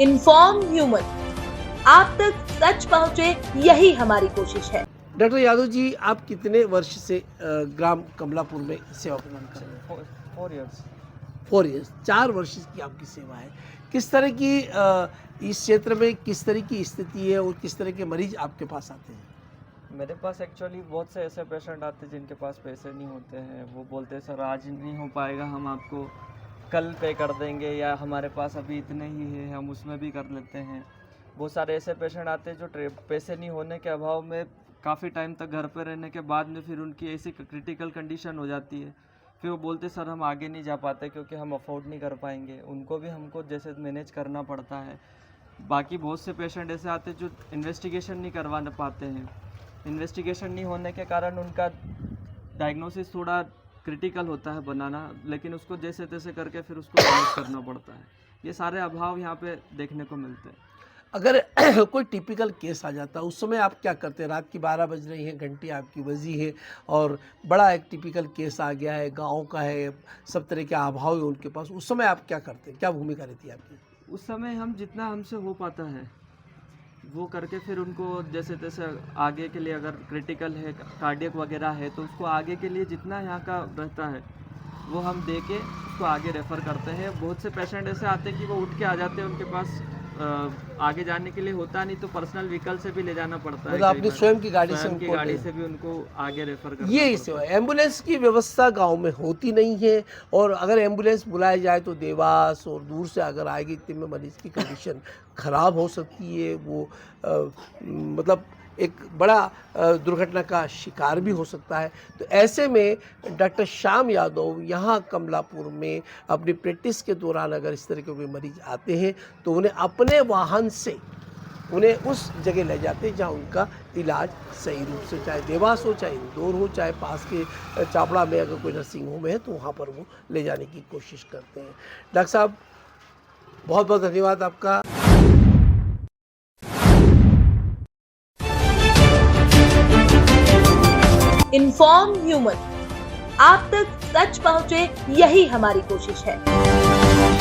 Inform human, आप तक सच पहुंचे, यही हमारी कोशिश है। डॉक्टर यादव जी, आप कितने वर्ष से ग्राम कमलापुर में सेवा प्रदान कर रहे हैं? 4 years। 4 ईयर्स, 4 वर्ष की आपकी सेवा है। किस तरह की इस क्षेत्र में किस तरह की स्थिति है और किस तरह के मरीज आपके पास आते हैं? मेरे पास एक्चुअली बहुत से ऐसे पेशेंट आते हैं जिनके पास पैसे नहीं होते हैं। वो बोलते हैं सर आज नहीं हो पाएगा, हम आपको कल पे कर देंगे, या हमारे पास अभी इतने ही है, हम उसमें भी कर लेते हैं। बहुत सारे ऐसे पेशेंट आते हैं जो पैसे नहीं होने के अभाव में काफ़ी टाइम तक घर पे रहने के बाद में फिर उनकी ऐसी क्रिटिकल कंडीशन हो जाती है, फिर वो बोलते सर हम आगे नहीं जा पाते क्योंकि हम अफोर्ड नहीं कर पाएंगे। उनको भी हमको जैसे मैनेज करना पड़ता है। बाकी बहुत से पेशेंट ऐसे आते हैं जो इन्वेस्टिगेशन नहीं करवा पाते हैं। इन्वेस्टिगेशन नहीं होने के कारण उनका डायग्नोसिस थोड़ा क्रिटिकल होता है बनाना, लेकिन उसको जैसे तैसे करके फिर उसको मैनेज करना पड़ता है। ये सारे अभाव यहाँ पे देखने को मिलते हैं। अगर कोई टिपिकल केस आ जाता है उस समय आप क्या करते हैं? रात की 12 बज रही हैं, घंटी आपकी बजी है और बड़ा एक टिपिकल केस आ गया है, गांव का है, सब तरह के अभाव है उनके पास, उस समय आप क्या करते हैं? क्या भूमिका रहती है आपकी? उस समय हम जितना हमसे हो पाता है वो करके फिर उनको जैसे तैसे आगे के लिए, अगर क्रिटिकल है, कार्डियक वगैरह है, तो उसको आगे के लिए जितना यहाँ का रहता है वो हम दे के उसको आगे रेफ़र करते हैं। बहुत से पेशेंट ऐसे आते हैं कि वो उठ के आ जाते हैं, उनके पास आगे जाने के लिए होता नहीं, तो पर्सनल व्हीकल से भी ले जाना पड़ता है। मतलब अपनी स्वयं की गाड़ी से की गाड़ी से भी उनको आगे रेफ़र करना ये पड़ता सेवा, एम्बुलेंस की व्यवस्था गांव में होती नहीं है, और अगर एम्बुलेंस बुलाई जाए तो देवास और दूर से अगर आएगी इतने में मरीज की कंडीशन ख़राब हो सकती है। वो मतलब एक बड़ा दुर्घटना का शिकार भी हो सकता है। तो ऐसे में डॉक्टर श्याम यादव यहाँ कमलापुर में अपनी प्रैक्टिस के दौरान अगर इस तरह के कोई मरीज आते हैं तो उन्हें अपने वाहन से उन्हें उस जगह ले जाते हैं जहाँ उनका इलाज सही रूप से, चाहे देवास हो, चाहे इंदौर हो, चाहे पास के चापड़ा में अगर कोई नर्सिंग होम है तो वहाँ पर वो ले जाने की कोशिश करते हैं। डॉक्टर साहब, बहुत बहुत धन्यवाद आपका। इन्फॉर्म ह्यूमन, आप तक सच पहुंचे, यही हमारी कोशिश है।